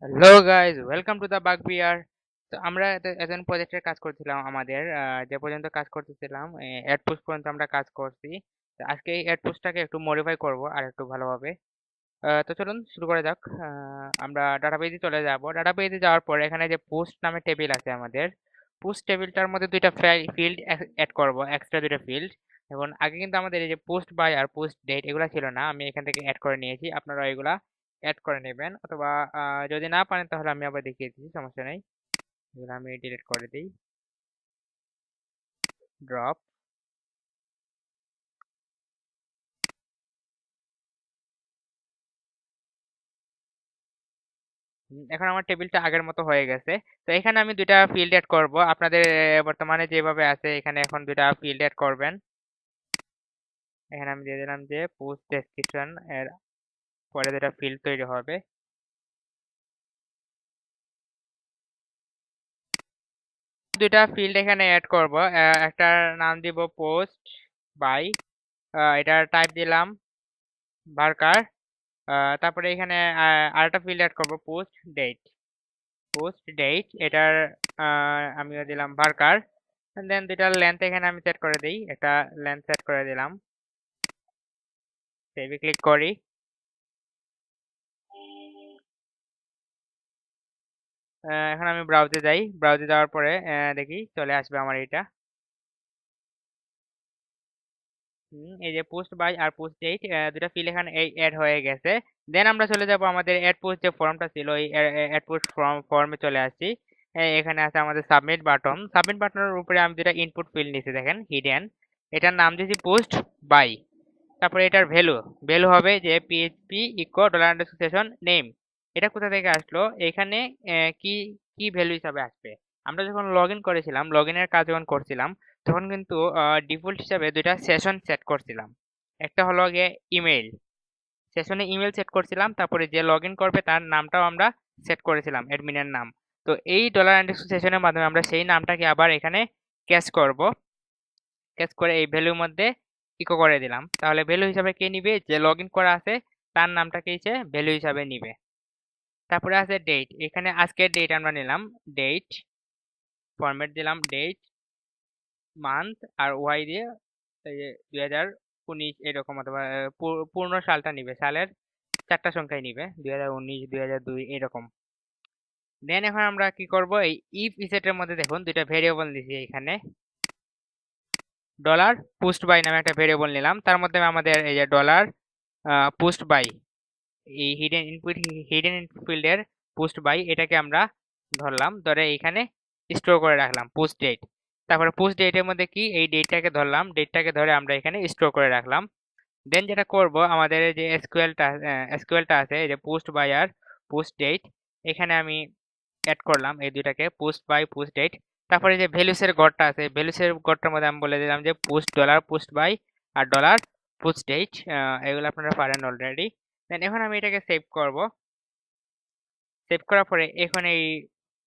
Hello guys, welcome to the BugBear। তো আমরা এখন প্রজেক্টের কাজ করছিলাম আমাদের যে পর্যন্ত কাজ করতেছিলাম অ্যাড পুশ পর্যন্ত আমরা কাজ করছি। তো আজকে এই অ্যাড পুশটাকে একটু মডিফাই করব আর একটু ভালোভাবে। তো চলুন শুরু করা যাক। আমরা ডাটাবেজে চলে যাব। ডাটাবেজে যাওয়ার পরে এখানে যে পোস্ট নামে টেবিল আছে আমাদের, পোস্ট টেবিলটার মধ্যে দুইটা ফিল্ড অ্যাড করব, এক্সট্রা দুইটা ফিল্ড। এবং আগে কিন্তু আমাদের এই যে পোস্ট বাই আর পোস্ট ডেট এগুলা ছিল না, আমি এখান থেকে অ্যাড করে নিয়েছি। আপনারা এগুলা অ্যাড করে নেবেন, অথবা যদি না পারেন তাহলে আমি আবার দেখিয়ে দিচ্ছি, সমস্যা নেই। এগুলো আমি ডিলিট করে দিই। ড্রপ। এখন আমার টেবিলটা আগের মতো হয়ে গেছে। তো এখানে আমি দুইটা ফিল্ড অ্যাড করব। আপনাদের বর্তমানে যেভাবে আছে এখানে এখন দুইটা ফিল্ড অ্যাড করবেন। এখানে আমি দিয়ে দিলাম যে পোস্ট ডেসক্রিপশন এর পরে দুটা ফিল্ড তৈরি হবে। দুইটা ফিল্ড এখানে অ্যাড করব। একটার নাম দিব পোস্ট বাই, এটার টাইপ দিলাম ভার্কার। তারপরে এখানে আরেকটা ফিল্ড অ্যাড করব পোস্ট ডেট। পোস্ট ডেট এটার আমিও দিলাম ভার্কার। দেন দুইটার লেন্থ এখানে আমি সেট করে দিই, একটা লেন্থ সেট করে দিলাম। সেভে ক্লিক করি। এখন আমি ব্রাউজে যাই। ব্রাউজে যাওয়ার পরে দেখি চলে আসবে আমার এটা। এই যে পোস্ট বাই আর পোস্ট ডেট দুটা ফিল্ড এখানে অ্যাড হয়ে গেছে। দেন আমরা চলে যাব আমাদের অ্যাড পোস্ট যে ফর্মটা ছিল, ওই অ্যাড পোস্ট ফর্মে চলে আসছি। এখানে আছে আমাদের সাবমিট বাটন। সাবমিট বাটনের উপরে আমি দুটা ইনপুট ফিল্ড নিয়েছি, দেখেন হিডেন। এটার নাম দিয়েছি পোস্ট বাই। তারপরে এটার ভ্যালু ভ্যালু হবে যে PHP eco dollar underscore session name. এটা কোথা থেকে আসলো? এখানে কি কি ভ্যালু হিসাবে আসবে? আমরা যখন লগ ইন করেছিলাম, লগ ইনের কাজ যখন করছিলাম, তখন কিন্তু ডিফল্ট হিসাবে দুইটা সেশন সেট করছিলাম। একটা হলো গিয়ে ইমেইল, সেশনে ইমেল সেট করছিলাম। তারপরে যে লগ ইন করবে তার নামটাও আমরা সেট করেছিলাম, অ্যাডমিনের নাম। তো এই ডলার আন্ডারস্কোর সেশনের মাধ্যমে আমরা সেই নামটাকে আবার এখানে ক্যাচ করব। ক্যাচ করে এই ভ্যালুর মধ্যে ইকো করে দিলাম। তাহলে ভ্যালু হিসাবে কে নিবে? যে লগ ইন করা আছে তার নামটাকেই সে ভ্যালু হিসাবে নিবে। তারপরে আছে ডেট। এখানে আজকের ডেট আমরা নিলাম ডেট, ফরম্যাট দিলাম ডেট, মান্থ আর ওয়াই দিয়ে এই যে 2019 এরকম, অথবা পূর্ণ সালটা নিবে, সালের চারটা সংখ্যায় নিবে, 2019 2002 এরকম। দেন এখন আমরা কি করব? এই ইফ ইসেটের মধ্যে দেখুন দুইটা ভেরিয়েবল দিয়েছি এখানে। ডলার পোস্ট বাই নামে একটা ভেরিয়েবল নিলাম, তার মধ্যে আমাদের এই যে ডলার পোস্ট বাই, এই হিডেন ইনপুট ফিল্ডের পোস্ট বাই এটাকে আমরা ধরলাম, ধরে এখানে স্টোর করে রাখলাম পোস্ট ডেট। তারপরে পোস্ট ডেটের মধ্যে কি এই ডেটটাকে ধরলাম, ডেটটাকে ধরে আমরা এখানে স্টোর করে রাখলাম। দেন যেটা করব, আমাদের এই যে এসকিউএলটা আছে, এই যে পোস্ট বাই আর পোস্ট ডেট, এখানে আমি অ্যাড করলাম এই দুইটাকে, পোস্ট বাই পোস্ট ডেট। তারপরে যে ভ্যালুসের ঘরটা আছে, ভ্যালুসের ঘরটার মধ্যে আমি বলে দিলাম যে পোস্ট ডলার পোস্ট বাই আর ডলার পোস্ট ডেট। এগুলো আপনারা পারেন অলরেডি। দেন এখন আমি এটাকে সেভ করব। সেভ করার পরে এখন এই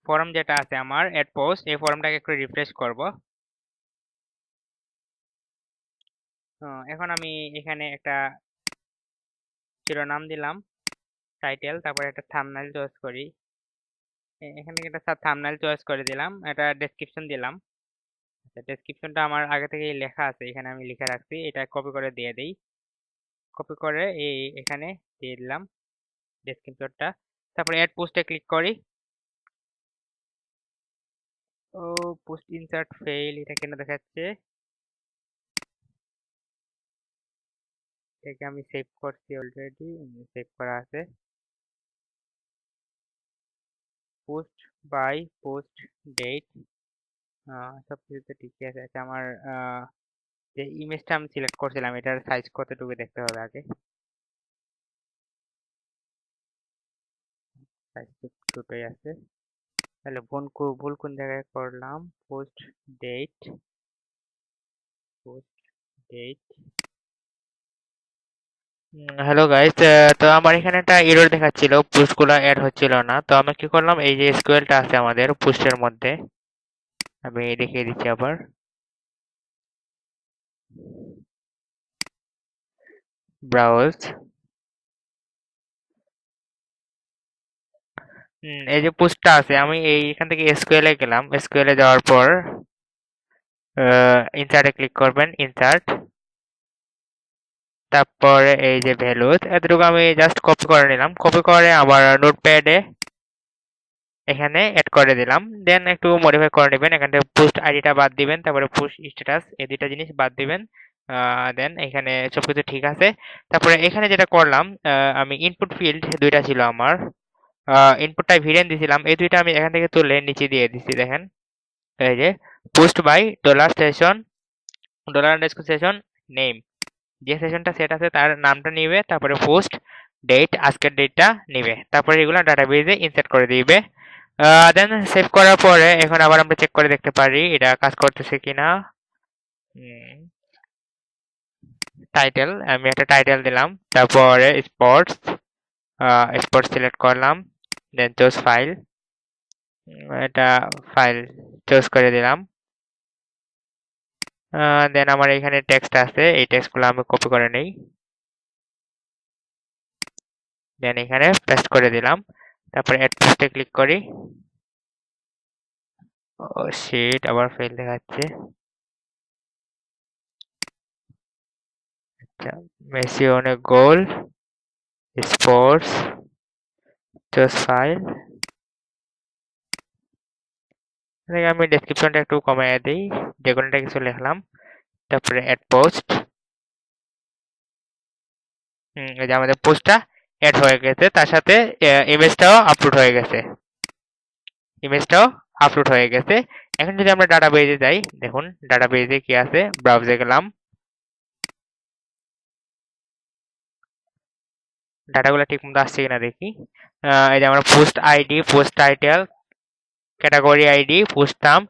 ফর্ম যেটা আছে আমার অ্যাড পোস্ট, এই ফর্মটাকে একটু রিফ্রেশ করব। এখন আমি এখানে একটা শিরোনাম দিলাম, টাইটেল, তারপরে একটা থাম্বনেল চয়েস করি। এখানে একটা থাম্বনেল চয়েস করে দিলাম, একটা ডেসক্রিপশন দিলাম। আচ্ছা, ডেসক্রিপশনটা আমার আগে থেকেই লেখা আছে, এখানে আমি লিখে রাখছি, এটা কপি করে দিয়ে দেই। কপি করে এখানে দিয়ে দিলাম ডেসক্রিপশনটা। তারপরে অ্যাড পোস্টে ক্লিক করি। ও, পোস্ট ইনসার্ট ফেইল, এটা কেন দেখাচ্ছে? এটাকে আমি সেভ করছি অলরেডি, সেভ করা আছে। পোস্ট বাই পোস্ট ডেট, সব কিছুতে ঠিকই আছে। আচ্ছা, আমার যে ইমেজটা আমি সিলেক্ট করছিলাম এটার সাইজ কতটুকু দেখতে হবে আগে। সাইজ তো ছোটই আছে। তাহলে ভুল কোন জায়গায় করলাম? Post date, post date. Hello guys, তো আমার এখানে একটা এরর দেখাচ্ছিল, পোস্ট গুলা অ্যাড হচ্ছিল না। তো আমি কি করলাম, এই যে এসকিউএলটা আছে আমাদের পোস্টের মধ্যে, আমি দেখিয়ে দিচ্ছি আবার। ব্রাউজ, এই যে পোস্টটা আছে, আমি এখান থেকে এসকিউএল এ গেলাম। এসকিউএল এ যাওয়ার পর ইনসার্টে ক্লিক করবেন, ইনসার্ট। তারপরে এই যে ভ্যালুস, এতটুকু আমি জাস্ট কপি করে নিলাম। কপি করে আবার নোটপ্যাডে এখানে এড করে দিলাম। দেন একটু মডিফাই করে নেবেন। এখান থেকে পোস্ট আইডিটা বাদ দিবেন, তারপরে পুশ স্ট্যাটাস, এই দুইটা জিনিস বাদ দিবেন। দেন এখানে সবকিছু ঠিক আছে। তারপরে এখানে যেটা করলাম, আমি ইনপুট ফিল্ড দুইটা ছিল আমার, ইনপুটটা ভিরেন দিছিলাম, এই দুইটা আমি এখান থেকে তুলে নিচে দিয়ে দিচ্ছি। দেখেন এই যে post by dollar session, dollar underscore session name, যে সেশনটা সেট আছে তার নামটা নিবে, তারপরে পোস্ট ডেট, আজকের ডেটটা নিবে, তারপরে এগুলো ডাটাবেজে ইনসার্ট করে দিবে। দেন সেভ করার পরে এখন আবার আমরা চেক করে দেখতে পারি এটা কাজ করতেছে কিনা। টাইটেল, আমি একটা টাইটেল দিলাম, তারপরে স্পোর্টস, স্পোর্টস সিলেক্ট করলাম, দেন চুজ ফাইল, এটা ফাইল চুজ করে দিলাম। দেন আমার এখানে টেক্সট আছে, এই টেক্সটগুলো আমি কপি করে নেই, দেন এখানে পেস্ট করে দিলাম। তারপরে অ্যাড পোস্টে ক্লিক করি। ও শিট, আবার ফেল দেখাচ্ছে। আচ্ছা, মেসি অনেক গোল, স্পোর্টস, চুজ ফাইল, আমি ডেসক্রিপশনটা একটু কমাইয়া দিই, যে কোনোটা কিছু লিখলাম, তারপরে অ্যাড পোস্ট। এই যে আমাদের পোস্টটা অ্যাড হয়ে গেছে, তার সাথে ইমেজটাও আপলোড হয়ে গেছে, ইমেজটাও আপলোড হয়ে গেছে। এখন যদি আমরা ডাটাবেজে যাই, দেখুন ডাটাবেজে কি আছে, ব্রাউজে গেলাম, ডাটাগুলো ঠিক মতো আসছে কিনা দেখি। এই যে আমরা post ID, post title, category ID, post নাম,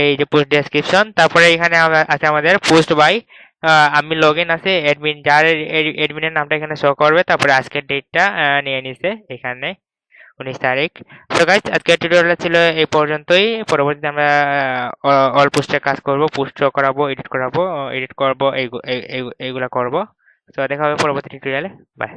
এই যে পোস্ট ডেসক্রিপশন, তারপরে এখানে আছে আমাদের পোস্ট বাই, আমি লগ ইন আছে অ্যাডমিন, যার অ্যাডমিনের নামটা এখানে শো করবে, তারপরে আজকের ডেটটা নিয়ে নিছে এখানে 19 তারিখ। তো গাইস, আজকের টিউটোরিয়ালটা ছিল এই পর্যন্তই। পরবর্তীতে আমরা অল পোস্টে কাজ করব, পোস্ট শো করাবো, এডিট করাবো, এডিট করবো, এইগুলা করব। তো দেখা হবে পরবর্তী টিউটোরিয়ালে। বাই।